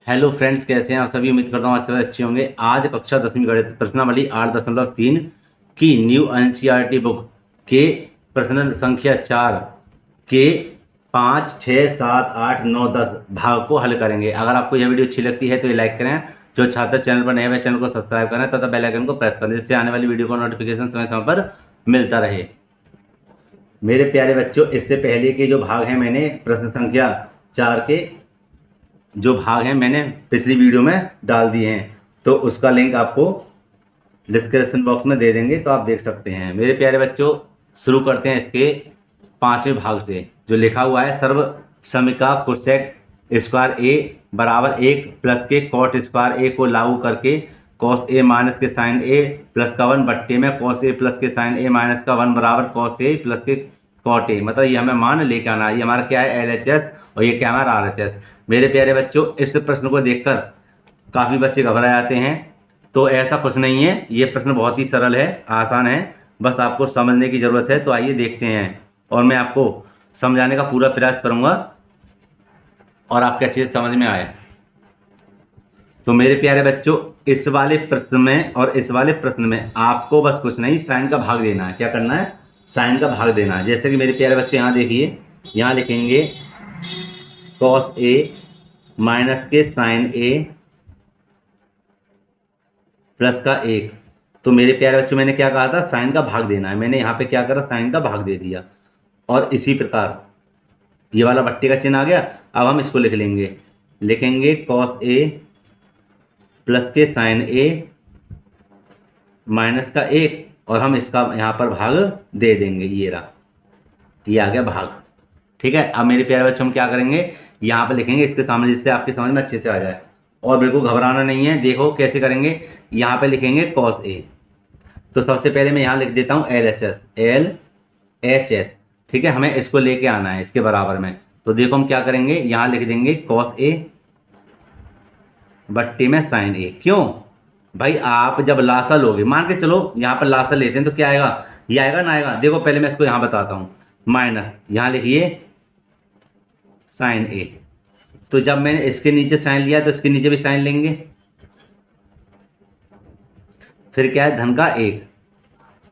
Hello friends, कैसे हैं आप सभी। उम्मीद करता हूँ अच्छे होंगे। आज कक्षा 10वीं गणित प्रश्नावली 8.3 की न्यू एनसीईआरटी बुक के प्रश्न संख्या 4 के 5, 6, 7, 8, 9, 10 भाग को हल करेंगे। अगर आपको यह वीडियो अच्छी लगती है तो ये लाइक करें। जो छात्र चैनल पर नए हुए चैनल को सब्सक्राइब करें तथा बेल आइकन को प्रेस करें, जिससे आने वाली वीडियो को नोटिफिकेशन समय समय पर मिलता रहे। मेरे प्यारे बच्चों, इससे पहले के जो भाग हैं मैंने प्रश्न संख्या 4 के जो भाग हैं मैंने पिछली वीडियो में डाल दिए हैं, तो उसका लिंक आपको डिस्क्रिप्शन बॉक्स में दे देंगे, तो आप देख सकते हैं। मेरे प्यारे बच्चों, शुरू करते हैं इसके 5वें भाग से। जो लिखा हुआ है, सर्व समीका कोसेक स्क्वायर ए बराबर 1 प्लस के कॉट स्क्वायर ए को लागू करके कॉस ए माइनस के साइन ए प्लस का 1 बट्टे में कॉस ए प्लस के साइन ए माइनस का 1 बराबर कॉस ए प्लस के कॉट ए। मतलब ये हमें मान लेके आना है। ये हमारा क्या है, LHS, और ये क्या हमारा RHS। मेरे प्यारे बच्चों, इस प्रश्न को देखकर काफ़ी बच्चे घबरा जाते हैं, तो ऐसा कुछ नहीं है। ये प्रश्न बहुत ही सरल है, आसान है, बस आपको समझने की ज़रूरत है। तो आइए देखते हैं, और मैं आपको समझाने का पूरा प्रयास करूंगा और आपके अच्छे से समझ में आए। तो मेरे प्यारे बच्चों, इस वाले प्रश्न में और इस वाले प्रश्न में आपको बस कुछ नहीं, साइन का भाग देना है। क्या करना है, साइन का भाग देना है। जैसे कि मेरे प्यारे बच्चे यहाँ देखिए, यहाँ लिखेंगे कॉस ए माइनस के साइन ए प्लस का 1। तो मेरे प्यारे बच्चों, मैंने क्या कहा था, साइन का भाग देना है। मैंने यहाँ पे क्या करा, साइन का भाग दे दिया। और इसी प्रकार ये वाला बट्टे का चिन्ह आ गया। अब हम इसको लिखेंगे कॉस ए प्लस के साइन ए माइनस का 1, और हम इसका यहाँ पर भाग दे देंगे। ये रहा, ये आ गया भाग। ठीक है। अब मेरे प्यारे बच्चों, हम क्या करेंगे, यहाँ पर लिखेंगे इसके सामने, जिससे आपकी समझ में अच्छे से आ जाए। और बिल्कुल घबराना नहीं है। देखो कैसे करेंगे, यहाँ पे लिखेंगे कॉस ए। तो सबसे पहले मैं यहाँ लिख देता हूँ LHS। ठीक है, हमें इसको लेके आना है इसके बराबर में। तो देखो हम क्या करेंगे, यहाँ लिख देंगे कॉस ए बट्टे में साइन ए। क्यों भाई, आप जब लासा लोगे, मान के चलो यहाँ पर लासा लेते हैं, तो क्या आएगा, ये आएगा ना आएगा। देखो पहले मैं इसको यहाँ बताता हूँ, माइनस यहाँ लिखिए साइन ए। तो जब मैंने इसके नीचे साइन लिया तो इसके नीचे भी साइन लेंगे। फिर क्या है, धन का 1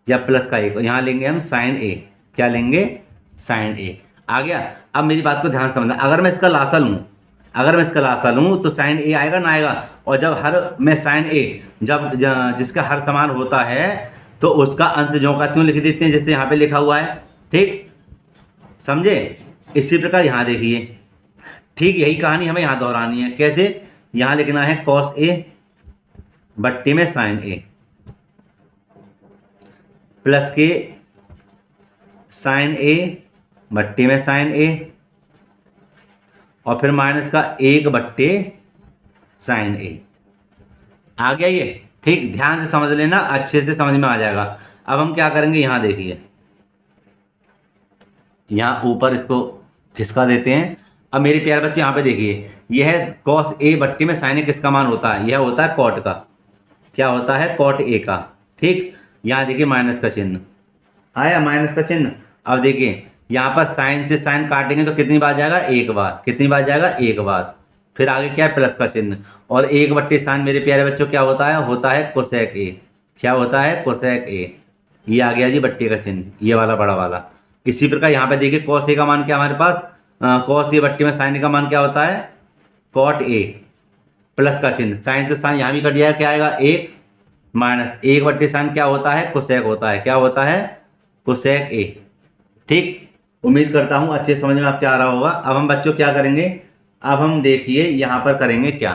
या प्लस का 1, यहाँ लेंगे हम साइन ए। क्या लेंगे, साइन ए। आ गया। अब मेरी बात को ध्यान से समझना। अगर मैं इसका लासा लूँ तो साइन ए आएगा ना आएगा। और जब हर में साइन ए जब जिसका हर समान होता है तो उसका अंश ज्यों का त्यों लिख देते हैं, जैसे यहाँ पे लिखा हुआ है। ठीक, समझे। इसी प्रकार यहाँ देखिए, ठीक यही कहानी हमें यहाँ दोहरानी है। कैसे, यहाँ लिखना है कॉस ए बट्टे में साइन ए प्लस के साइन ए बट्टे में साइन ए, और फिर माइनस का 1 बट्टे साइन ए। आ गया ये। ठीक, ध्यान से समझ लेना, अच्छे से समझ में आ जाएगा। अब हम क्या करेंगे, यहाँ देखिए, यहाँ ऊपर इसको खिसका देते हैं। अब मेरे प्यारे बच्चे यहाँ पे देखिए, यह है कॉस ए बट्टे में साइन ए, किसका मान होता है, यह होता है कॉट का। क्या होता है, कॉट ए का। ठीक, यहाँ देखिए माइनस का चिन्ह आया, माइनस का चिन्ह। अब देखिए यहाँ पर साइन से साइन काटेंगे तो कितनी बार जाएगा, 1 बार। कितनी बार जाएगा, 1 बार। फिर आगे क्या है, प्लस का चिन्ह। और 1 बट्टे साइन मेरे प्यारे बच्चों क्या होता है कोसेक ए। क्या होता है, कोसेक ए। ये आ गया जी बट्टे का चिन्ह, ये वाला बड़ा वाला। इसी प्रकार यहाँ पे देखिए कॉस ए का मान क्या हमारे पास, कॉस ए बट्टे में साइन का मान क्या होता है, कॉट ए। प्लस का चिन्ह, साइन से साइन यहाँ भी कट जाएगा, क्या आएगा, 1 माइनस 1 बट्टे साइन क्या होता है, कोसेक होता है। क्या होता है, कोसेक ए। ठीक, उम्मीद करता हूँ अच्छे समझ में आपके आ रहा होगा। अब हम बच्चों क्या करेंगे, अब हम देखिए यहाँ पर करेंगे क्या,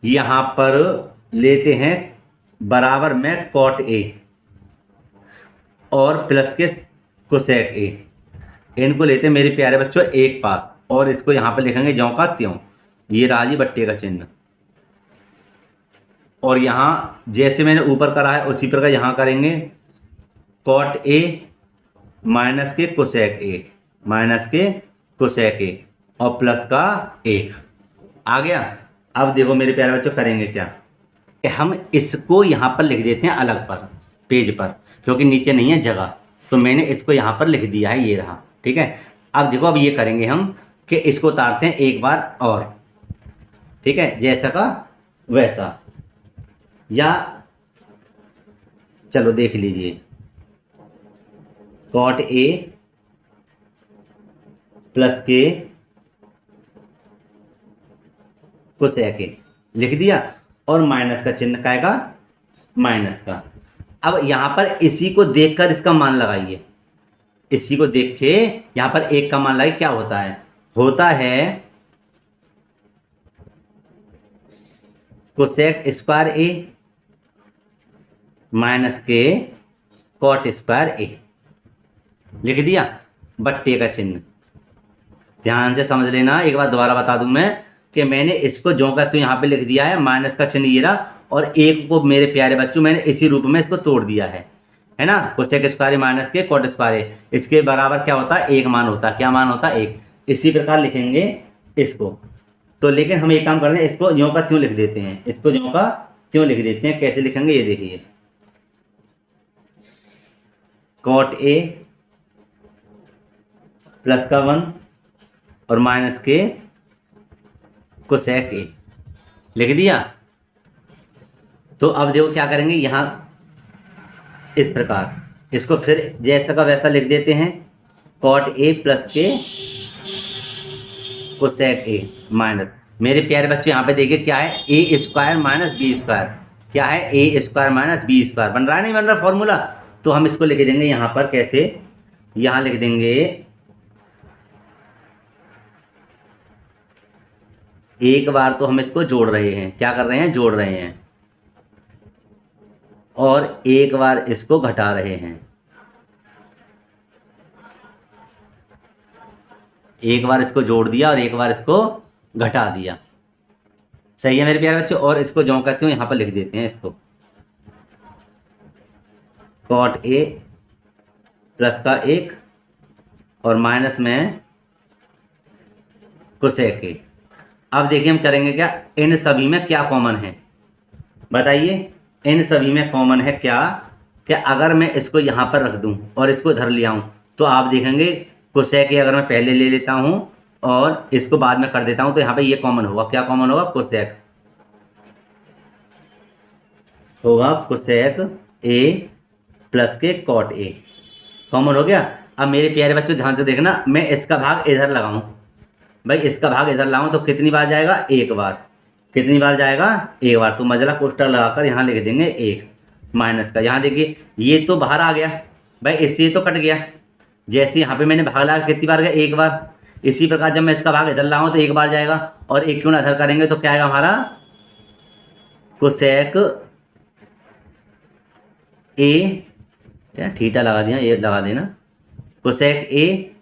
यहाँ पर लेते हैं बराबर में कॉट ए और प्लस के कोसेक ए। इनको लेते हैं मेरे प्यारे बच्चों एक पास, और इसको यहाँ पर लिखेंगे ज्यों का त्यों। ये राजी बट्टे का चिन्ह। और यहाँ जैसे मैंने ऊपर करा है उसी प्रकार यहाँ करेंगे कॉट ए माइनस के कोसेक ए, माइनस के कोसेक ए, और प्लस का 1। आ गया। अब देखो मेरे प्यारे बच्चों करेंगे क्या, कि हम इसको यहाँ पर लिख देते हैं अलग पर, पेज पर, क्योंकि नीचे नहीं है जगह। तो मैंने इसको यहाँ पर लिख दिया है, ये रहा। ठीक है। अब देखो, अब ये करेंगे हम कि इसको उतारते हैं एक बार और। ठीक है, जैसा का वैसा। या चलो देख लीजिए, कॉट ए प्लस के कोसेक ए लिख दिया, और माइनस का चिन्ह काय का, माइनस का। अब यहां पर इसी को देखकर इसका मान लगाइए, इसी को देख के यहां पर एक का मान लगाइए, क्या होता है, होता है कोसेक स्क्वायर ए माइनस के कॉट स्क्वायर ए। लिख दिया, बट्टे का चिन्ह। ध्यान से समझ लेना, एक बार दोबारा बता दूं मैं कि मैंने इसको जो का तो यहाँ पे लिख दिया है, माइनस का चिन्ह ये रहा, और एक को मेरे प्यारे बच्चों मैंने इसी रूप में इसको तोड़ दिया है ना। Cosec square minus k cot square ए, इसके बराबर क्या होता है, एक मान होता है। क्या मान होता है, एक। इसी प्रकार लिखेंगे इसको। तो लेकिन हम एक काम करते हैं, इसको ज्यों का त्यों लिख देते हैं, इसको ज्यों का त्यों लिख देते हैं। कैसे लिखेंगे ये देखिए, कॉट ए प्लस का 1 और माइनस के कोसेक ए लिख दिया। तो अब देखो क्या करेंगे, यहां इस प्रकार इसको फिर जैसा का वैसा लिख देते हैं, कॉट ए प्लस के कोसेक ए माइनस। मेरे प्यारे बच्चों यहाँ पे देखिए क्या है, A square minus B square. क्या है, A square minus B square. बन रहा है नहीं बन रहा फॉर्मूला। तो हम इसको लिख देंगे यहाँ पर कैसे, यहाँ लिख देंगे एक बार तो हम इसको जोड़ रहे हैं, क्या कर रहे हैं, जोड़ रहे हैं, और एक बार इसको घटा रहे हैं। एक बार इसको जोड़ दिया और एक बार इसको घटा दिया। सही है मेरे प्यारे बच्चों। और इसको जो कहते हो यहाँ पर लिख देते हैं, इसको कॉट ए प्लस का 1 और माइनस में कोसेक ए। अब देखिए हम करेंगे क्या, इन सभी में क्या कॉमन है बताइए। इन सभी में कॉमन है क्या, कि अगर मैं इसको यहाँ पर रख दूँ और इसको इधर ले आऊँ, तो आप देखेंगे कोसेक ए अगर मैं पहले ले लेता हूँ और इसको बाद में कर देता हूँ, तो यहाँ पे ये कॉमन होगा। क्या कॉमन होगा, कोसेक होगा, कोसेक ए प्लस के कॉट ए कॉमन हो गया। अब मेरे प्यारे बच्चों ध्यान से देखना, मैं इसका भाग इधर लगाऊं, भाई इसका भाग इधर लाऊं तो कितनी बार जाएगा, एक बार। कितनी बार जाएगा, एक बार। तो मजला कोष्टक लगाकर यहाँ लिख देंगे एक माइनस का। यहाँ देखिए ये तो बाहर आ गया भाई, इससे तो कट गया। जैसे यहाँ पे मैंने भाग लगा कितनी बार गया, एक बार। इसी प्रकार जब मैं इसका भाग इधर लाऊं तो एक बार जाएगा, और एक क्यों ना इधर करेंगे तो क्या आएगा हमारा, कोसेक ए, क्या थीटा लगा दिया, ये लगा देना, कोसेक ए,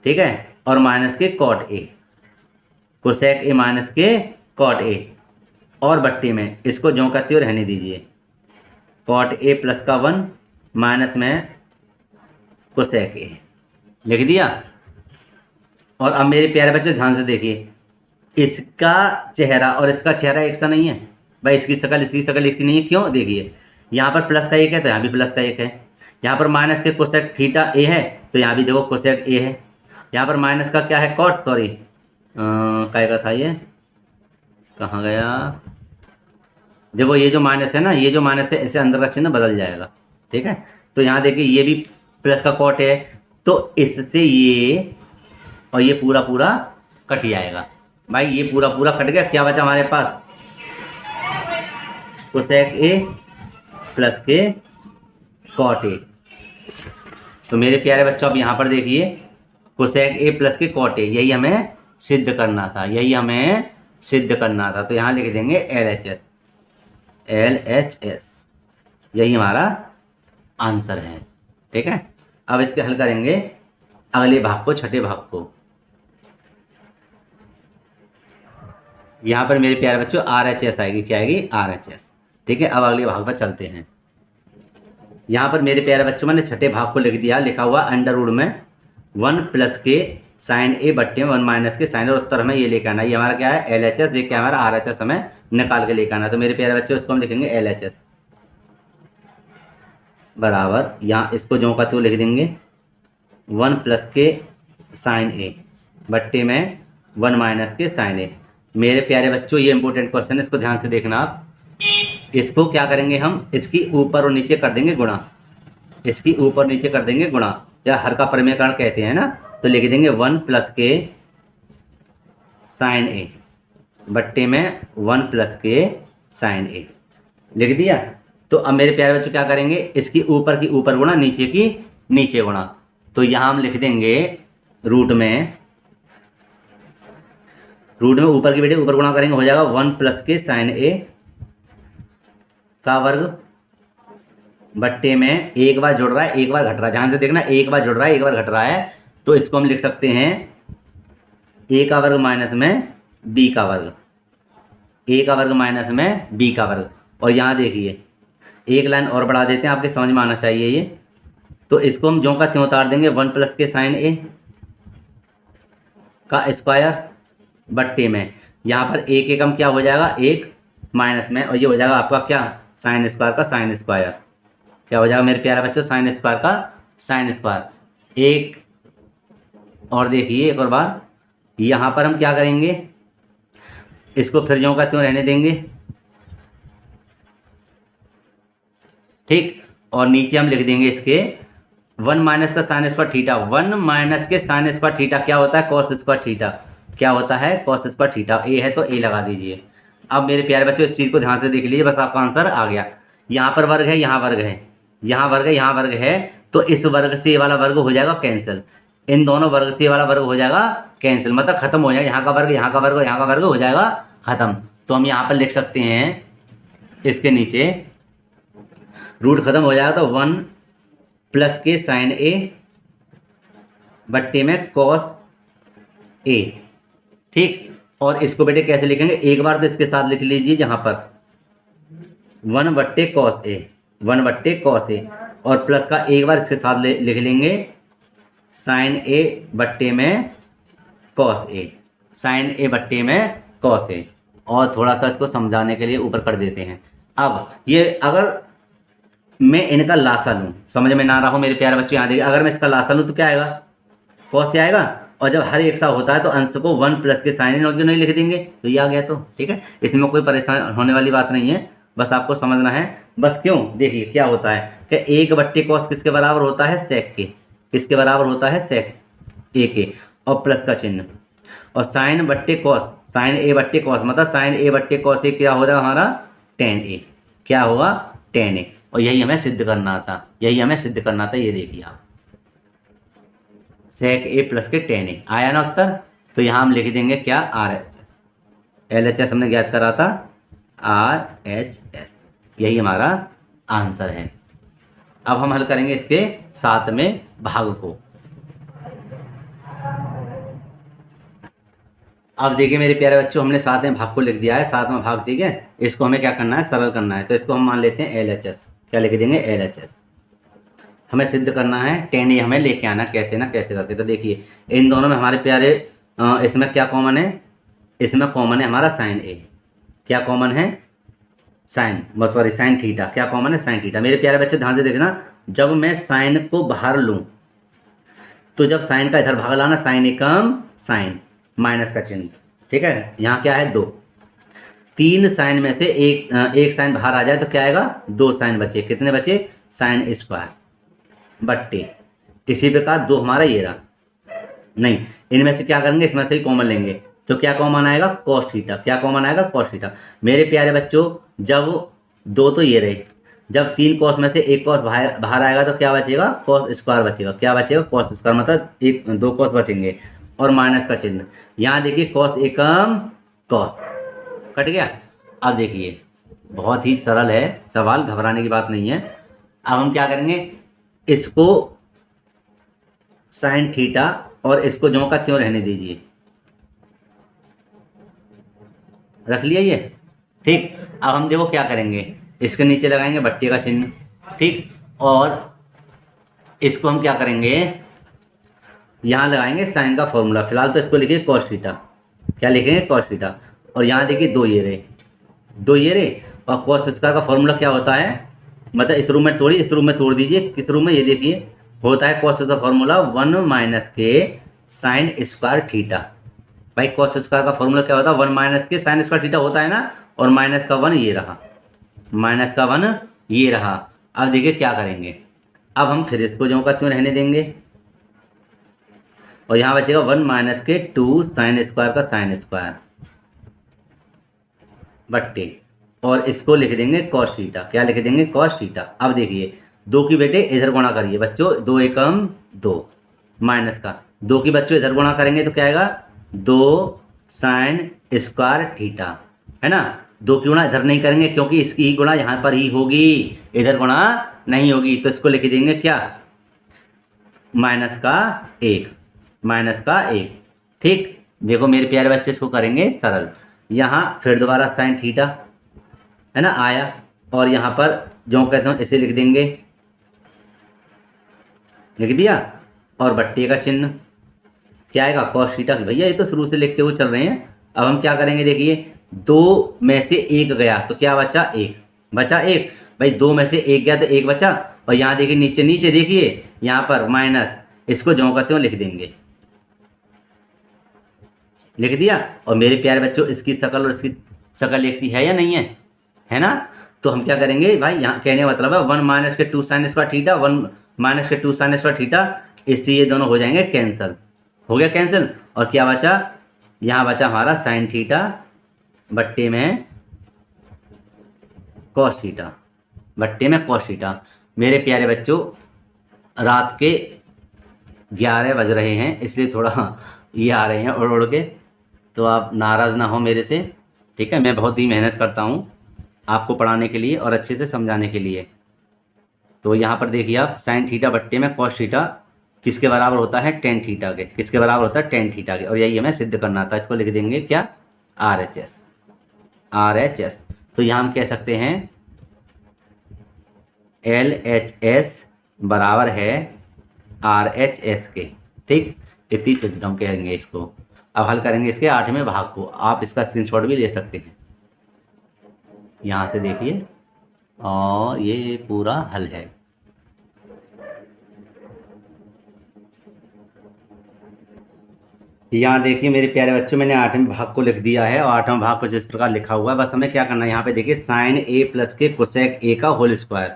ठीक है, और minus k cot A, cosec A minus k cot A, और बट्टी में इसको जो कहते हो रहने दीजिए, कॉट ए प्लस का 1 माइनस में कोसेक ए लिख दिया। और अब मेरे प्यारे बच्चे ध्यान से देखिए, इसका चेहरा और इसका चेहरा एक सा नहीं है भाई, इसकी शक्ल एक सी नहीं है। क्यों, देखिए यहाँ पर प्लस का 1 है तो यहाँ भी प्लस का 1 है। यहाँ पर माइनस के कोसेक थीटा ए है तो यहाँ भी देखो कोसेक ए है। यहाँ पर माइनस का क्या है, कॉट, सॉरी क्या का था ये, कहाँ गया, देखो ये जो माइनस है ना, ये जो माइनस है इससे अंदर का चिन्ह बदल जाएगा, ठीक है। तो यहाँ देखिए ये भी प्लस का कॉट है, तो इससे ये और ये पूरा पूरा कट जाएगा भाई, ये पूरा पूरा कट गया। क्या बचा हमारे पास, कोसेक ए प्लस के कॉट ए। तो मेरे प्यारे बच्चों अब यहाँ पर देखिए, कोसेक ए प्लस के कॉट ए, यही हमें सिद्ध करना था, यही हमें सिद्ध करना था। तो यहाँ लिख देंगे LHS, यही हमारा आंसर है, ठीक है। अब इसके हल करेंगे अगले भाग को, छठे भाग को। यहाँ पर मेरे प्यारे बच्चों RHS आएगी, क्या आएगी, RHS, ठीक है। अब अगले भाग पर चलते हैं। यहाँ पर मेरे प्यारे बच्चों मैंने छठे भाग को लिख दिया, लिखा हुआ अंडर रूट में 1 प्लस के साइन ए बट्टे में 1 माइनस के साइन, और उत्तर हमें ये लेकर आना। ये हमारा क्या है, LHS, ये क्या हमारा RHS हमें निकाल के लेकर आना। तो मेरे प्यारे बच्चों इसको हम लिखेंगे LHS बराबर, यहाँ इसको जो का तो लिख देंगे 1 प्लस के साइन ए बट्टे में 1 माइनस के साइन ए। मेरे प्यारे बच्चों ये इंपॉर्टेंट क्वेश्चन है, इसको ध्यान से देखना आप। इसको क्या करेंगे हम, इसकी ऊपर और नीचे कर देंगे गुणा, इसकी ऊपर नीचे कर देंगे गुणा, या हर का परिमेयकरण कहते हैं ना। तो लिख देंगे 1 प्लस के साइन ए बट्टे में 1 प्लस के साइन ए, लिख दिया। तो अब मेरे प्यारे बच्चों क्या करेंगे, इसकी ऊपर की ऊपर गुणा, नीचे की नीचे गुणा। तो यहाँ हम लिख देंगे रूट में ऊपर की बेटे ऊपर गुणा करेंगे, हो जाएगा 1 प्लस के साइन ए का वर्ग बट्टे में एक बार जुड़ रहा है एक बार घट रहा है, ध्यान से देखना, एक बार जुड़ रहा है एक बार घट रहा है। तो इसको हम लिख सकते हैं ए का वर्ग माइनस में बी का वर्ग, ए का वर्ग माइनस में बी का वर्ग। और यहाँ देखिए एक लाइन और बढ़ा देते हैं, आपके समझ में आना चाहिए ये। तो इसको हम ज्यों का त्यों उतार देंगे, 1 प्लस के साइन ए का स्क्वायर बट्टे में यहाँ पर एक एकम क्या हो जाएगा, एक माइनस में, और ये हो जाएगा आपका क्या, साइन स्क्वायर का साइन स्क्वायर। क्या हो जाएगा मेरे प्यारे बच्चों, साइन स्क्वायर का साइन स्क्वायर। एक और देखिए एक और बार, यहाँ पर हम क्या करेंगे, इसको फिर ज्यों का त्यों रहने देंगे, ठीक। और नीचे हम लिख देंगे इसके 1 माइनस का साइन स्क्वायर थीटा, 1 माइनस के साइन स्क्वायर थीटा क्या होता है, कॉस स्क्वायर थीटा, क्या होता है, कॉस स्क्वायर थीटा। ए है तो ए लगा दीजिए। अब मेरे प्यारे बच्चों इस चीज़ को ध्यान से देख लीजिए, बस आपका आंसर आ गया। यहाँ पर वर्ग है, यहाँ वर्ग है, यहाँ वर्ग है, यहाँ वर्ग है, तो इस वर्ग से ये वाला वर्ग हो जाएगा कैंसिल, इन दोनों वर्ग से ये वाला वर्ग हो जाएगा कैंसिल, मतलब खत्म हो जाएगा, यहाँ का वर्ग यहाँ का वर्ग यहाँ का वर्ग हो जाएगा खत्म। तो हम यहाँ पर लिख सकते हैं, इसके नीचे रूट खत्म हो जाएगा, तो 1 प्लस के साइन ए बट्टे में कॉस ए, ठीक। और इसको बेटे कैसे लिखेंगे, एक बार तो इसके साथ लिख लीजिए, जहाँ पर 1 बट्टे कॉस ए, 1 बट्टे कॉस ए, और प्लस का एक बार इसके साथ लिख लेंगे साइन ए बट्टे में कॉस ए, साइन ए बट्टे में कॉस ए। और थोड़ा सा इसको समझाने के लिए ऊपर कर देते हैं। अब ये अगर मैं इनका लासा लूँ, समझ में ना रहा हो मेरे प्यारे बच्चों, यहाँ देखिए, अगर मैं इसका लासा लूँ तो क्या आएगा, कॉस से आएगा। और जब हर एक सा होता है तो अंश को 1 प्लस के साइन इन क्यों नहीं लिख देंगे, तो ये आ गया। तो ठीक है, इसमें कोई परेशान होने वाली बात नहीं है, बस आपको समझना है। बस क्यों, देखिए क्या होता है कि 1 बट्टे कॉस किसके बराबर होता है, सेक के, किसके बराबर होता है, सेक ए के, और प्लस का चिन्ह, और साइन बट्टे कॉस, साइन ए बट्टे कॉस, मतलब साइन ए बट्टे कॉस ए क्या होगा हमारा, टेन ए, क्या होगा, टेन ए। और यही हमें सिद्ध करना था, यही हमें सिद्ध करना था। ये देखिए आप, सेक ए प्लस के टेन ए आया ना उत्तर। तो यहाँ हम लिख देंगे क्या, RHS, LHS हमने ज्ञात करा था, RHS, यही हमारा आंसर है। अब हम हल करेंगे इसके 7वें भाग को। अब देखिए मेरे प्यारे बच्चों, हमने 7वें भाग को लिख दिया है, 7वां भाग, ठीक है। इसको हमें क्या करना है, सरल करना है। तो इसको हम मान लेते हैं LHS, क्या लिख देंगे, LHS। हमें सिद्ध करना है, टेन ए हमें लेके आना, कैसे ना कैसे करके। तो देखिए इन दोनों में हमारे प्यारे, इसमें क्या कॉमन है, इसमें कॉमन है हमारा साइन ए, क्या कॉमन है, साइन थीटा, क्या कॉमन है, साइन थीटा। मेरे प्यारे बच्चे ध्यान से देखना, जब मैं साइन को बाहर लूँ तो जब साइन का इधर भाग लाना, साइन एकम साइन, माइनस का चिन्ह, ठीक है। यहाँ क्या है, 2, 3 साइन में से एक साइन बाहर आ जाए तो क्या आएगा, 2 साइन बचे, कितने बचे, साइन स्क्वायर बट्टे, इसी प्रकार 2 हमारा ये रहा। नहीं, इनमें से क्या करेंगे, इसमें से ही कॉमन लेंगे, तो क्या कॉमन आएगा, कॉस थीटा, क्या कॉमन आएगा, कॉस थीटा। मेरे प्यारे बच्चों, जब 2 तो ये रहे, जब 3 कॉस में से एक कॉस बाहर आएगा तो क्या बचेगा, कॉस स्क्वायर बचेगा, क्या बचेगा, कॉस स्क्वायर, मतलब 2 कॉस बचेंगे, और माइनस का चिन्ह। यहाँ देखिए कॉस एकम कॉस, कट गया। अब देखिए बहुत ही सरल है सवाल, घबराने की बात नहीं है। अब हम क्या करेंगे, इसको साइन थीटा और इसको ज्यों का त्यों रहने दीजिए, रख लिया ये, ठीक। अब हम देखो क्या करेंगे, इसके नीचे लगाएंगे बट्टे का चिन्ह, ठीक। और इसको हम क्या करेंगे, यहाँ लगाएंगे साइन का फॉर्मूला। फिलहाल तो इसको लिखिए कॉस थीटा, क्या लिखेंगे, कॉस थीटा। और यहाँ देखिए 2 ये रहे, और कॉस स्क्वायर का फॉर्मूला क्या होता है, मतलब इस रूम में तोड़िए, इस रूम में तोड़ दीजिए, किस रूम में, ये देखिए होता है कॉस का फॉर्मूला 1 माइनस के साइन स्क्वायर थीटा, भाई कॉस स्क्वायर का फॉर्मूला क्या होता है, 1 माइनस के साइन स्क्वायर थीटा होता है ना, और माइनस का 1 ये रहा, माइनस का 1 ये रहा। अब देखिए क्या करेंगे, अब हम फिर इसको ज्यों का त्यों रहने देंगे, और यहाँ बचेगा 1 माइनस के 2 साइन स्क्वायर का साइन स्क्वायर बट्टे, और इसको लिख देंगे कॉस थीटा। क्या लिख देंगे, कॉस थीटा। अब देखिए दो की बेटे इधर गुणा करिए बच्चों, 2 एकम 2 माइनस का 2 की बच्चों इधर गुणा करेंगे तो क्या आएगा, 2 साइन स्क्वायर थीटा, है ना। 2 की गुणा इधर नहीं करेंगे क्योंकि इसकी ही गुणा यहाँ पर ही होगी, इधर गुणा नहीं होगी, तो इसको लिख देंगे क्या, माइनस का 1, माइनस का 1। ठीक, देखो मेरे प्यारे बच्चे इसको करेंगे सरल। यहाँ फिर दोबारा साइन थीटा, है ना, आया, और यहाँ पर जो कहते हैं इसे लिख देंगे, लिख दिया, और बट्टे का चिन्ह क्या आएगा, कॉस थीटा। भैया ये तो शुरू से लिखते हुए चल रहे हैं। अब हम क्या करेंगे, देखिए 2 में से 1 गया तो क्या बचा, 1 बचा, 1 भाई 2 में से 1 गया तो 1 बचा। और यहाँ देखिए नीचे नीचे देखिए यहाँ पर माइनस, इसको ज्यों का त्यों लिख देंगे, लिख दिया। और मेरे प्यारे बच्चों इसकी शकल और इसकी शकल एक सी है या नहीं है, है ना। तो हम क्या करेंगे भाई, यहाँ कहने का मतलब है 1 माइनस के 2 साइन स्क्वायर थीटा, 1 माइनस के 2 साइन स्क्वायर थीटा, इससे ये दोनों हो जाएंगे कैंसिल, हो गया कैंसिल। और क्या बचा, यहाँ बचा हमारा साइन थीटा बट्टे में कॉस थीटा, बट्टे में कॉस थीटा। मेरे प्यारे बच्चों रात के 11 बज रहे हैं, इसलिए थोड़ा ये आ रहे हैं उड़ उड़ के, तो आप नाराज़ ना हो मेरे से, ठीक है। मैं बहुत ही मेहनत करता हूँ आपको पढ़ाने के लिए और अच्छे से समझाने के लिए। तो यहाँ पर देखिए आप साइन थीटा बट्टे में कॉस थीटा किसके बराबर होता है, टेन थीटा के, किसके बराबर होता है, टेन थीटा के। और यही हमें सिद्ध करना था, इसको लिख देंगे क्या, R H S, R H S. तो यहाँ हम कह सकते हैं एल एच एस बराबर है आर एच एस के, ठीक। इतनी सिद्ध हम कहेंगे इसको। अब हल करेंगे इसके 8वें भाग को, आप इसका स्क्रीनशॉट भी ले सकते हैं, यहाँ से देखिए, और ये पूरा हल है। यहाँ देखिए मेरे प्यारे बच्चों, मैंने 8वें भाग को लिख दिया है, और 8वां भाग कुछ इस प्रकार लिखा हुआ है। बस हमें क्या करना है, यहाँ पे देखिए साइन ए प्लस के कोसेक ए का होल स्क्वायर,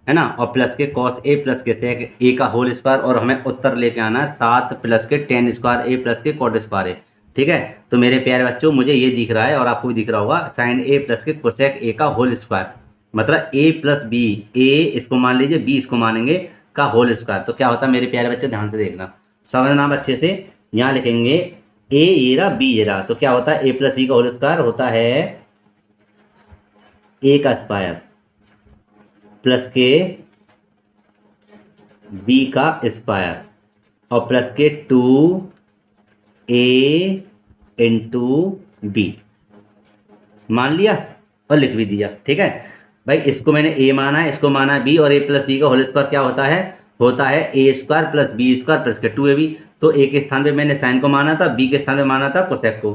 है ना, और प्लस के कॉस ए प्लस के सेक ए का होल स्क्वायर, और हमें उत्तर लेके आना है 7 प्लस के टेन स्क्वायर ए प्लस के कॉट स्क्वायर ए, ठीक है। तो मेरे प्यारे बच्चों मुझे ये दिख रहा है और आपको भी दिख रहा होगा, साइन ए प्लस के कोसेक ए का होल स्क्वायर, मतलब ए प्लस बी, ए इसको मान लीजिए, बी इसको मानेंगे, का होल स्क्वायर। तो क्या होता है मेरे प्यारे बच्चों, ध्यान से देखना, समझना आप अच्छे से। यहाँ लिखेंगे ए ये रहा, बी ये रहा, तो क्या होता है, ए प्लस बी का होल स्क्वायर होता है ए का स्क्वायर प्लस के बी का स्क्वायर, और प्लस के 2a इंटू बी, मान लिया और लिख भी दिया, ठीक है। भाई इसको मैंने a माना है, इसको माना है b, और a प्लस बी का होल स्क्वायर क्या होता है, होता है A square plus B square plus के 2ab। तो a के स्थान पे मैंने साइन को माना था, b के स्थान पे माना था कोसेक को,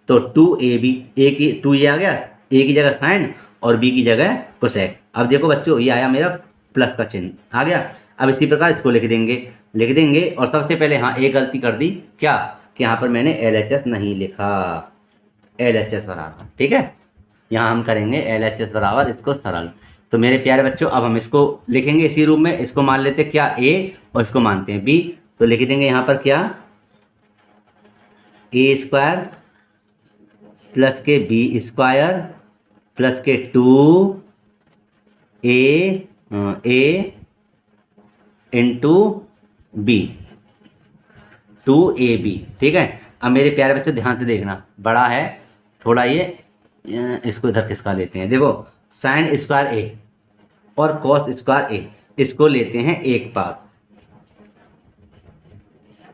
तो 2ab, a की 2 ये आ गया, a की जगह साइन और b की जगह कोसेक। अब देखो बच्चों ये आया मेरा प्लस का चिन्ह आ गया। अब इसी प्रकार इसको लिख देंगे, लिख देंगे। और सबसे पहले हाँ एक गलती कर दी, क्या कि यहाँ पर मैंने LHS नहीं लिखा, LHS बराबर, ठीक है। यहाँ हम करेंगे LHS बराबर इसको सरल। तो मेरे प्यारे बच्चों अब हम इसको लिखेंगे इसी रूप में, इसको मान लेते हैं क्या A और इसको मानते हैं B। तो लिख देंगे यहाँ पर क्या, ए स्क्वायर प्लस के बी स्क्वायर प्लस के 2a इंटू बी, 2ab, ठीक है। अब मेरे प्यारे बच्चों ध्यान से देखना, बड़ा है थोड़ा ये, इसको इधर खिसका लेते हैं। देखो साइन स्क्वायर ए और कॉस स्क्वायर ए, इसको लेते हैं एक पास,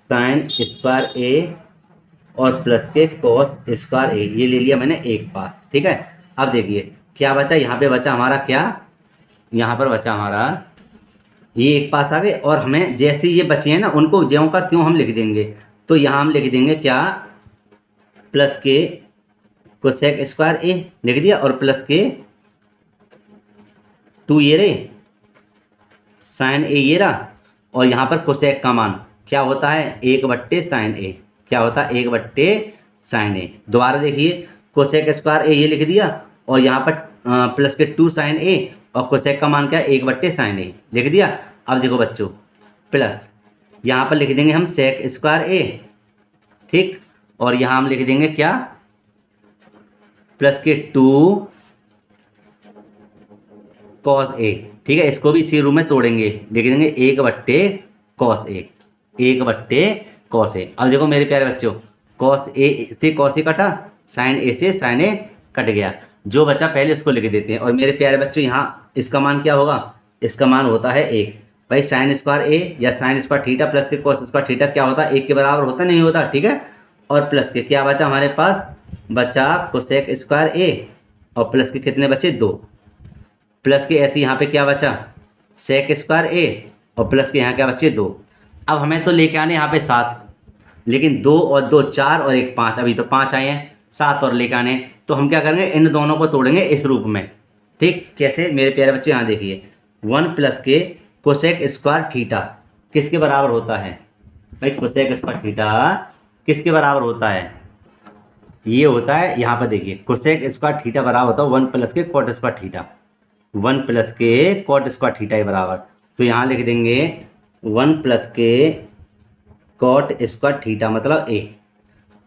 साइन स्क्वायर ए और प्लस के कॉस स्क्वायर ए, ये ले लिया मैंने एक पास, ठीक है। अब देखिए क्या बचा, यहाँ पे बचा हमारा क्या, यहाँ पर बचा हमारा ये एक पास आ गए, और हमें जैसे ये बचे हैं ना उनको ज्यों का त्यों हम लिख देंगे। तो यहाँ हम लिख देंगे क्या, प्लस के कोसेक स्क्वायर ए लिख दिया, और प्लस के 2 ये रे साइन ए ये रहा, और यहाँ पर कोसेक का मान क्या होता है, 1/sin a, क्या होता है 1/sin साइन ए। दोबारा देखिए कोसेक स्क्वायर ए ये लिख दिया और यहाँ पर प्लस के 2 साइन ए और कोसेक का मान क्या है 1/sin ए लिख दिया। अब देखो बच्चों प्लस यहाँ पर लिख देंगे हम सेक स्क्वायर ए, ठीक, और यहाँ हम लिख देंगे क्या प्लस के 2 कॉस ए, ठीक है। इसको भी इसी रूम में तोड़ेंगे, लिख देंगे 1/cos ए, 1/cos ए। अब देखो मेरे प्यारे बच्चों कॉस ए से कॉस ए कटा, साइन ए से साइन ए कट गया, जो बचा पहले उसको लिख देते हैं। और मेरे प्यारे बच्चों यहाँ इसका मान क्या होगा, इसका मान होता है 1। भाई साइन स्क्वायर ए या साइन स्क्वायर थीटा प्लस के कॉस स्क्वायर थीटा क्या होता है 1 के बराबर होता नहीं होता, ठीक है। और प्लस के क्या बचा हमारे पास, बचा कोसेक स्क्वायर ए और प्लस के कितने बचे 2, प्लस के ऐसे यहाँ पे क्या बचा सेक स्क्वायर ए और प्लस के यहाँ क्या बचे 2। अब हमें तो लेके आने यहाँ पे 7, लेकिन 2 और 2 4 और 1 5, अभी तो 5 आए हैं, 7 और लेके आने। तो हम क्या करेंगे इन दोनों को तोड़ेंगे इस रूप में, ठीक। कैसे मेरे प्यारे बच्चे यहाँ देखिए 1 प्लस के कोसेक स्क्वायर थीटा किसके बराबर होता है, भाई कोसेक स्क्वायर थीटा किसके बराबर होता है, ये होता है यहाँ पर देखिए कोसेक स्क्वायर थीटा बराबर होता है 1 प्लस के कॉट स्क्वायर थीटा, 1 प्लस के कॉट स्क्वायर थीटा के बराबर। तो यहाँ लिख देंगे 1 प्लस के कॉट स्क्वायर थीटा मतलब ए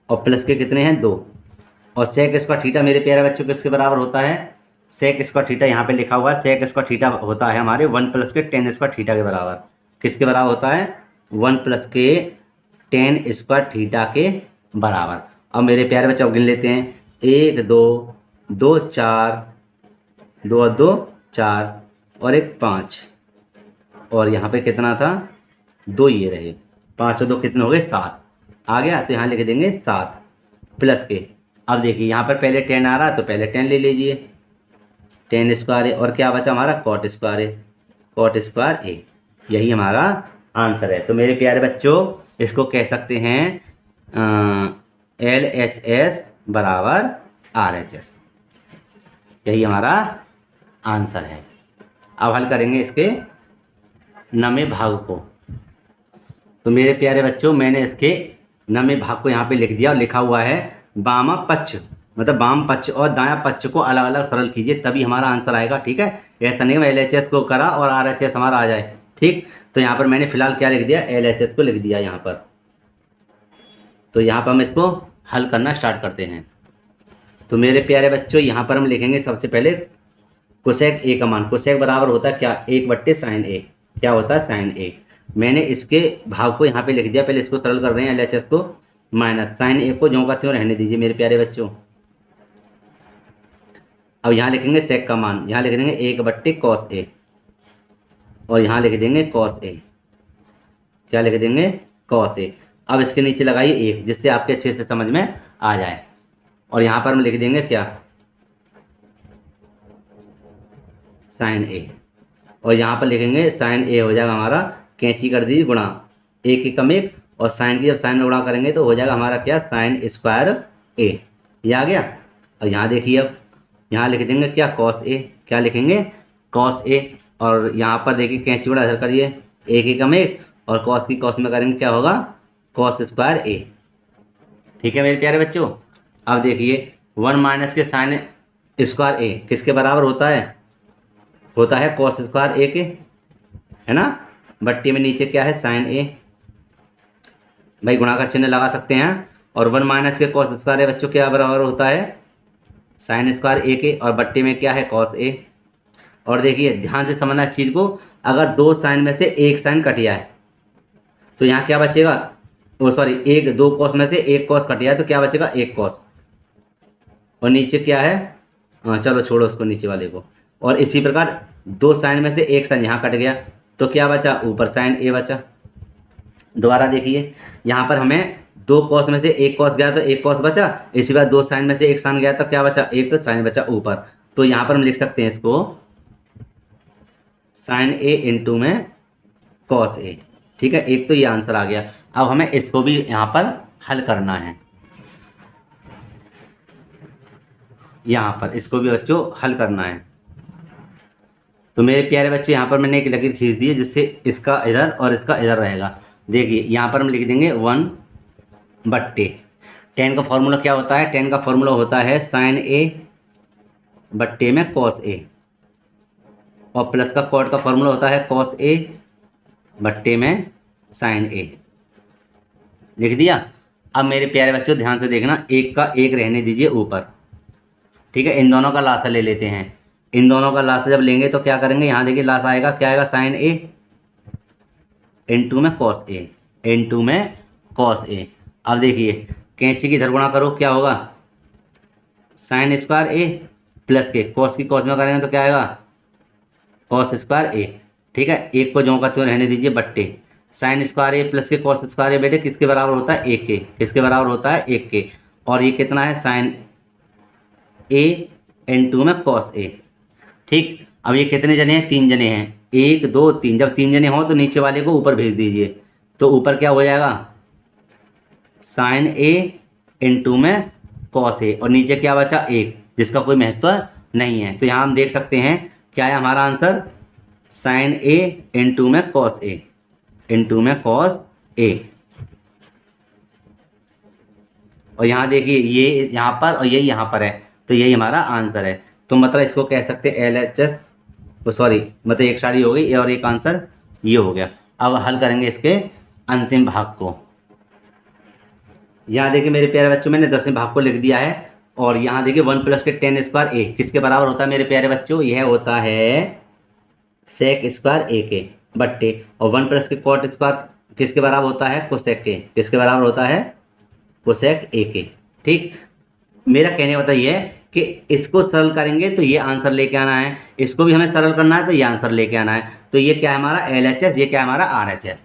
और प्लस के कितने हैं 2 और सेक स्क्वायर थीटा मेरे प्यारे बच्चों किसके बराबर होता है, सेक स्क्वायर थीटा यहाँ पे लिखा हुआ है, सेक स्क्वायर थीटा होता है हमारे 1 प्लस के टेन स्क्वायर थीटा के बराबर। किसके बराबर होता है 1 प्लस के टेन स्क्वायर थीटा के बराबर। अब मेरे प्यारे बच्चों गिन लेते हैं 1 2 2 4 2 और 2 4 और 1 5 और यहाँ पे कितना था 2 ये रहे, 5 और 2 कितने हो गए 7 आ गया। तो यहाँ लिख देंगे 7 प्लस के, अब देखिए यहाँ पर पहले 10 आ रहा है तो पहले 10 ले लीजिए, 10 स्क्वायर ए और क्या बचा हमारा कॉट स्क्वायर ए, कॉट स्क्वायर ए, यही हमारा आंसर है। तो मेरे प्यारे बच्चों इसको कह सकते हैं LHS बराबर RHS, यही हमारा आंसर है। अब हल करेंगे इसके नवे भाग को। तो मेरे प्यारे बच्चों मैंने इसके नवे भाग को यहाँ पे लिख दिया और लिखा हुआ है बामा पक्ष मतलब वाम पक्ष और दायां पक्ष को अलग अलग सरल कीजिए तभी हमारा आंसर आएगा, ठीक है। ऐसा नहीं है LHS को करा और RHS हमारा आ जाए, ठीक। तो यहाँ पर मैंने फिलहाल क्या लिख दिया LHS को लिख दिया यहाँ पर। तो यहाँ पर हम इसको हल करना स्टार्ट करते हैं। तो मेरे प्यारे बच्चों यहाँ पर हम लिखेंगे सबसे पहले कोसेक ए का मान, कोसेक बराबर होता है क्या 1/sin ए, क्या होता है sin ए। मैंने इसके भाग को यहाँ पे लिख दिया, पहले इसको सरल कर रहे हैं LHS को, माइनस sin ए को ज्यों का त्यों रहने दीजिए मेरे प्यारे बच्चों। अब यहाँ लिखेंगे सेक का मान, यहाँ लिख देंगे 1/cos ए और यहाँ लिख देंगे cos ए, क्या लिख देंगे cos ए। अब इसके नीचे लगाइए 1 जिससे आपके अच्छे से समझ में आ जाए और यहाँ पर हम लिख देंगे क्या साइन ए और यहाँ पर लिखेंगे साइन ए हो जाएगा हमारा, कैंची कर दीजिए गुणा 1 एकम 1 और साइन की जब साइन में गुणा करेंगे तो हो जाएगा हमारा क्या साइन स्क्वायर ए, ये आ गया। और यहाँ देखिए अब यहाँ लिख देंगे क्या कॉस ए, क्या लिखेंगे कॉस ए और यहाँ पर देखिए कैंची गुणा इधर करिए 1 एकम 1 और कॉस की कॉस में करेंगे क्या होगा कॉस स्क्वायर ए, ठीक है मेरे प्यारे बच्चों। अब देखिए 1 माइनस के साइन स्क्वायर ए किसके बराबर होता है, होता है कॉस स्क्वायर ए के, है ना। बट्टी में नीचे क्या है साइन ए, भाई गुणा का चिन्ह लगा सकते हैं। और 1 माइनस के कॉस स्क्वायर ए बच्चों क्या बराबर होता है साइन स्क्वायर ए के और बट्टी में क्या है कॉस ए। और देखिए ध्यान से समझना इस चीज़ को, अगर 2 साइन में से 1 साइन कट जाए तो यहाँ क्या बचेगा, ओ सॉरी 2 कॉस में से 1 कॉस कट जाए तो क्या बचेगा 1 कॉस और नीचे क्या है, चलो छोड़ो उसको नीचे वाले को। और इसी प्रकार 2 साइन में से 1 साइन यहाँ कट गया तो क्या बचा ऊपर साइन ए बचा। दोबारा देखिए यहाँ पर हमें 2 कॉस में से 1 कॉस गया तो 1 कॉस बचा, इसी बार 2 साइन में से 1 साइन गया तो क्या बचा 1 साइन बचा ऊपर। तो यहाँ पर हम लिख सकते हैं इसको साइन ए इंटू में कॉस ए, ठीक है। एक तो ये आंसर आ गया। अब हमें इसको भी यहाँ पर हल करना है, यहाँ पर इसको भी बच्चों हल करना है। तो मेरे प्यारे बच्चों यहाँ पर मैंने एक लकीर खींच दी है जिससे इसका इधर और इसका इधर रहेगा। देखिए यहाँ पर हम लिख देंगे 1/, टेन का फॉर्मूला क्या होता है? टेन का फॉर्मूला होता है साइन ए बट्टे में कॉस ए, और प्लस का कॉट का फॉर्मूला होता है कॉस ए बट्टे में साइन ए। लिख दिया। अब मेरे प्यारे बच्चों ध्यान से देखना, एक का एक रहने दीजिए ऊपर, ठीक है। इन दोनों का लासा ले लेते हैं। इन दोनों का लासा जब लेंगे तो क्या करेंगे, यहाँ देखिए लासा आएगा, क्या आएगा, साइन ए इंटू में कॉस ए, इंटू में कॉस ए। अब देखिए कैंची की इधर गुणा करो, क्या होगा, साइन स्क्वायर ए प्लस के कॉस की कॉस में करेंगे तो क्या आएगा, कॉस स्क्वायर ए। ठीक है, एक को ज्यों का त्यों रहने दीजिए बट्टे साइन स्क्वायर ए प्लस के कॉस स्क्वायर ए, बेटे किसके बराबर होता है, एक के। किसके बराबर होता है, एक के। और ये कितना है, साइन ए इंटू में कॉस ए। ठीक, अब ये कितने जने हैं, तीन जने हैं, एक दो तीन। जब तीन जने हो तो नीचे वाले को ऊपर भेज दीजिए, तो ऊपर क्या हो जाएगा, साइन ए इंटू में कॉस ए, और नीचे क्या बचा, एक, जिसका कोई महत्व नहीं है। तो यहाँ हम देख सकते हैं क्या है हमारा आंसर, साइन ए इंटू में कॉस ए, इंटू में कॉस ए। और यहाँ देखिए ये यहाँ पर और ये यहाँ पर है, तो यही हमारा आंसर है। तो मतलब इसको कह सकते हैं LHS, सॉरी मतलब एक साड़ी हो गई और एक आंसर ये हो गया। अब हल करेंगे इसके अंतिम भाग को। यहाँ देखिए मेरे प्यारे बच्चों, मैंने 10वें भाग को लिख दिया है, और यहाँ देखिए 1 प्लस के टेन स्क्वायर ए किसके बराबर होता है मेरे प्यारे बच्चों, यह होता है सेक स्क्वायर ए के बट्टे, और 1 प्लस के कॉट स्क्वायर किसके बराबर होता है, कोसेक के। किसके बराबर होता है, कोसेक ए के। ठीक, मेरा कहने का मतलब ये है कि इसको सरल करेंगे तो ये आंसर लेके आना है, इसको भी हमें सरल करना है तो ये आंसर लेके आना है। तो ये क्या है हमारा LHS, ये क्या है हमारा RHS।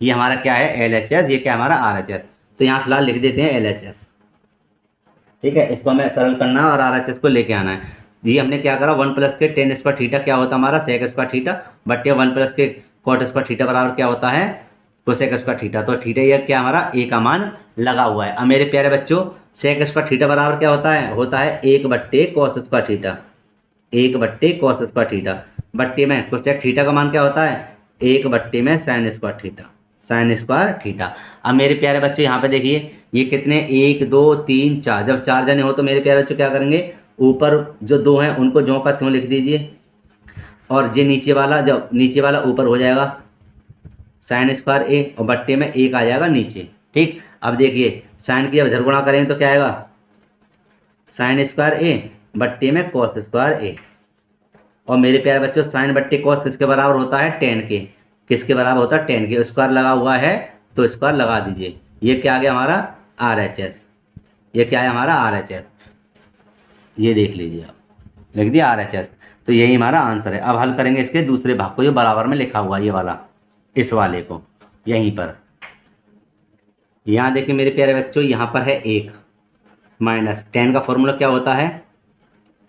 ये हमारा क्या है LHS, ये क्या है हमारा RHS। तो यहाँ फिलहाल लिख देते हैं LHS। ठीक है, इसको हमें सरल करना है और RHS को लेके आना है। ये हमने क्या करा, 1 प्लस के टेन स्क्वायर थीटा क्या होता है हमारा, सेक स्क्वायर थीटा बट्टे 1 प्लस के कॉट स्क्वायर थीटा बराबर क्या होता है, कोसेक स्क्वायर थीटा। तो थीटा ये क्या हमारा ए का मान लगा हुआ है। अब मेरे प्यारे बच्चों सेक स्क्वायर थीटा बराबर क्या होता है 1 बट्टे कॉस स्क्वायर थीटा, 1 बट्टे कॉस स्क्वायर थीटा बट्टे में कोसेक थीटा का मान क्या होता है, 1 बट्टे में sine square theta, sine square theta. अब मेरे प्यारे बच्चों यहाँ पे देखिए ये कितने, 1 2 3 4। जब चार जने हो तो मेरे प्यारे बच्चों क्या करेंगे, ऊपर जो दो हैं उनको ज्यों का त्यों लिख दीजिए, और ये नीचे वाला, जब नीचे वाला ऊपर हो जाएगा साइन स्क्वायर ए, और बट्टे में एक आ जाएगा नीचे। ठीक, अब देखिए साइन की जब इधर गुणा करेंगे तो क्या आएगा, साइन स्क्वायर ए बट्टे में कॉस स्क्वायर ए। और मेरे प्यारे बच्चों साइन बट्टे कॉस किसके बराबर होता है, टेन के। किसके बराबर होता है, टेन के। स्क्वायर लगा हुआ है तो स्क्वायर लगा दीजिए। ये क्या आ गया हमारा RHS, ये क्या है हमारा RHS, ये देख लीजिए आप, लिख दिया RHS। तो यही हमारा आंसर है। अब हल करेंगे इसके दूसरे भाग को, जो बराबर में लिखा हुआ है ये वाला, इस वाले को यहीं पर। यहाँ देखिए मेरे प्यारे बच्चों यहाँ पर है एक माइनस, टेन का फॉर्मूला क्या होता है,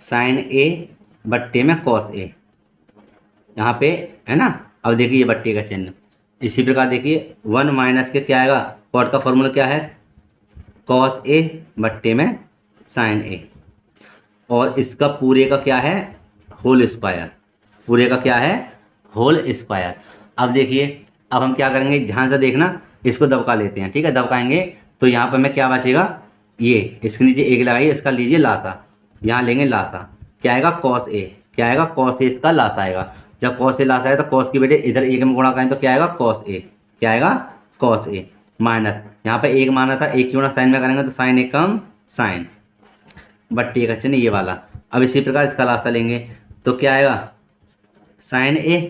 साइन ए बट्टे में कॉस ए, यहाँ पे है ना। अब देखिए ये बट्टे का चिन्ह। इसी प्रकार देखिए 1 माइनस के क्या आएगा, कॉट का फॉर्मूला क्या है, कॉस ए बट्टे में साइन ए, और इसका पूरे का क्या है, होल स्क्वायर। पूरे का क्या है, होल स्क्वायर। अब देखिए अब हम क्या करेंगे, ध्यान से देखना, इसको दबका लेते हैं। ठीक है, दबकाएंगे तो यहाँ पर हमें क्या बचेगा, ये इसके नीचे एक लगाइए, इसका लीजिए लासा, यहाँ लेंगे लासा, क्या आएगा कॉस ए, क्या आएगा कॉस ए, इसका लासा आएगा। जब कॉस ए लासा आए तो कॉस की बेटे इधर एक में गुणा करें तो क्या आएगा कॉस ए, क्या आएगा कॉस ए माइनस, यहाँ पे एक माना था, एक की गुणा साइन में करेंगे तो साइन एक कम साइन बट्टे का चिन्ह ये वाला। अब इसी प्रकार इसका लासा लेंगे तो क्या आएगा, साइन ए,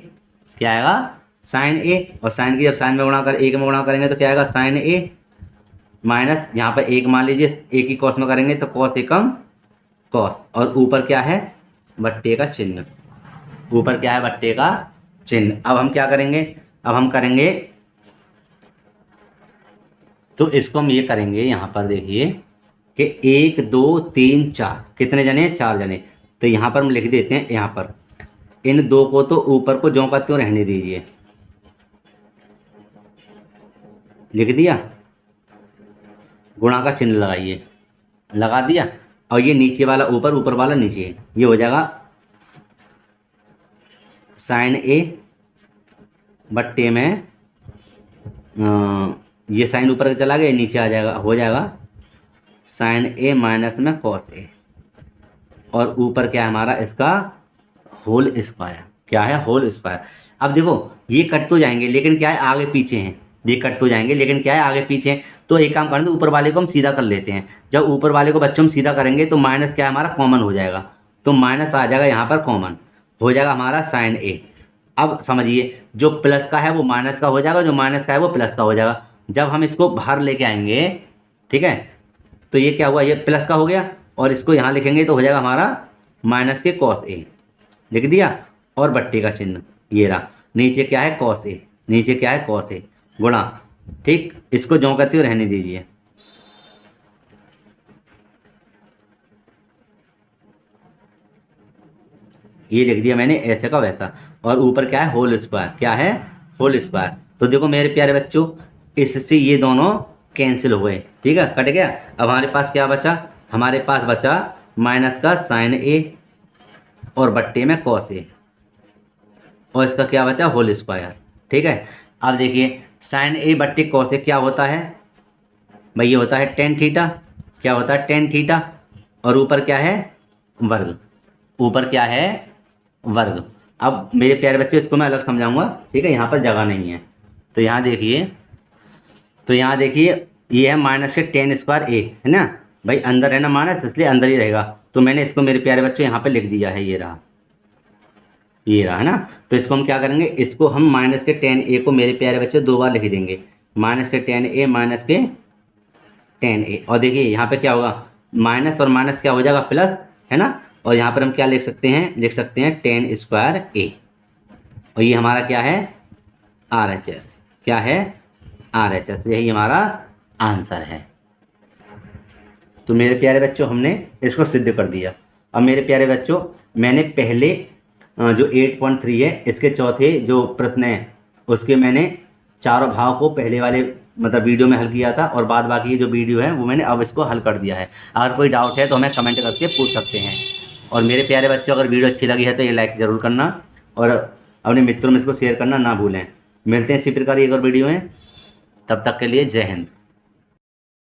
क्या आएगा साइन ए, और साइन की जब साइन में गुणा कर एक में गुणा करेंगे तो क्या आएगा साइन ए माइनस, यहाँ पर एक मान लीजिए, एक ही कॉस में करेंगे तो कॉस एकम कॉस, और ऊपर क्या है बट्टे का चिन्ह, ऊपर क्या है बट्टे का चिन्ह। अब हम क्या करेंगे, अब हम करेंगे तो इसको हम ये करेंगे, यहाँ पर देखिए कि 1 2 3 4 कितने जने, चार जने। तो यहाँ पर हम लिख देते हैं, यहाँ पर इन दो को तो ऊपर को ज्यों का त्यों रहने दीजिए, लिख दिया, गुणा का चिन्ह लगाइए, लगा दिया, और ये नीचे वाला ऊपर, ऊपर वाला नीचे, ये हो जाएगा साइन ए बट्टे में ये साइन ऊपर चला गया, नीचे आ जाएगा, हो जाएगा साइन ए माइनस में कॉस ए, और ऊपर क्या है हमारा इसका होल स्क्वायर, क्या है होल स्क्वायर। अब देखो ये कट तो जाएंगे लेकिन क्या है आगे पीछे हैं, ये कट तो जाएंगे लेकिन क्या है आगे पीछे हैं। तो एक काम करेंगे, ऊपर वाले को हम सीधा कर लेते हैं। जब ऊपर वाले को बच्चों हम सीधा करेंगे तो माइनस क्या है हमारा कॉमन हो जाएगा, तो माइनस आ जाएगा यहाँ पर कॉमन, हो जाएगा हमारा साइन ए। अब समझिए जो प्लस का है वो माइनस का हो जाएगा, जो माइनस का है वो प्लस का हो जाएगा। जब हम इसको बाहर लेके आएंगे, ठीक है, तो ये क्या हुआ, ये प्लस का हो गया, और इसको यहाँ लिखेंगे तो हो जाएगा हमारा माइनस के कॉस ए, लिख दिया, और बट्टे का चिन्ह ये रहा, नीचे क्या है कॉस ए, नीचे क्या है कॉस ए गुणा, ठीक, इसको ज्यों करते हुए रहने दीजिए। ये लिख दिया मैंने ऐसे का वैसा, और ऊपर क्या है होल स्क्वायर, क्या है होल स्क्वायर। तो देखो मेरे प्यारे बच्चों, इससे ये दोनों कैंसिल हो गए, ठीक है, कट गया। अब हमारे पास क्या बचा, हमारे पास बचा माइनस का साइन ए और बट्टे में कॉस ए, और इसका क्या बचा होल स्क्वायर, ठीक है। अब देखिए साइन ए बट्टे कॉस ए क्या होता है भाई, ये होता है टेन थीटा, क्या होता है टेन थीटा, और ऊपर क्या है वर्ग, ऊपर क्या है वर्ग। अब मेरे प्यारे बच्चों इसको मैं अलग समझाऊंगा, ठीक है, यहाँ पर जगह नहीं है। तो यहाँ देखिए, तो यहाँ देखिए ये है माइनस के टेन स्क्वायर ए, है ना भाई, अंदर है ना माइनस, इसलिए अंदर ही रहेगा। तो मैंने इसको मेरे प्यारे बच्चों यहाँ पे लिख दिया है, ये रहा, ये रहा, है ना। तो इसको हम क्या करेंगे, इसको हम माइनस के टेन ए को मेरे प्यारे बच्चों दो बार लिख देंगे, माइनस के टेन ए माइनस के टेन ए, और देखिए यहाँ पे क्या होगा, माइनस और माइनस क्या हो जाएगा प्लस, है ना। और यहाँ पर हम क्या लिख सकते हैं, लिख सकते हैं टेन स्क्वायर ए, और ये हमारा क्या है आर एच एस, क्या है आर एच एस, यही हमारा आंसर है। तो मेरे प्यारे बच्चों हमने इसको सिद्ध कर दिया। अब मेरे प्यारे बच्चों मैंने पहले जो 8.3 है इसके चौथे जो प्रश्न है उसके मैंने चारों भाव को पहले वाले मतलब वीडियो में हल किया था, और बाद बाकी जो वीडियो है वो मैंने अब इसको हल कर दिया है। अगर कोई डाउट है तो हमें कमेंट करके पूछ सकते हैं। और मेरे प्यारे बच्चों अगर वीडियो अच्छी लगी है तो ये लाइक ज़रूर करना, और अपने मित्रों में इसको शेयर करना ना भूलें। मिलते हैं इसी प्रकार एक और वीडियो में, तब तक के लिए जय हिंद।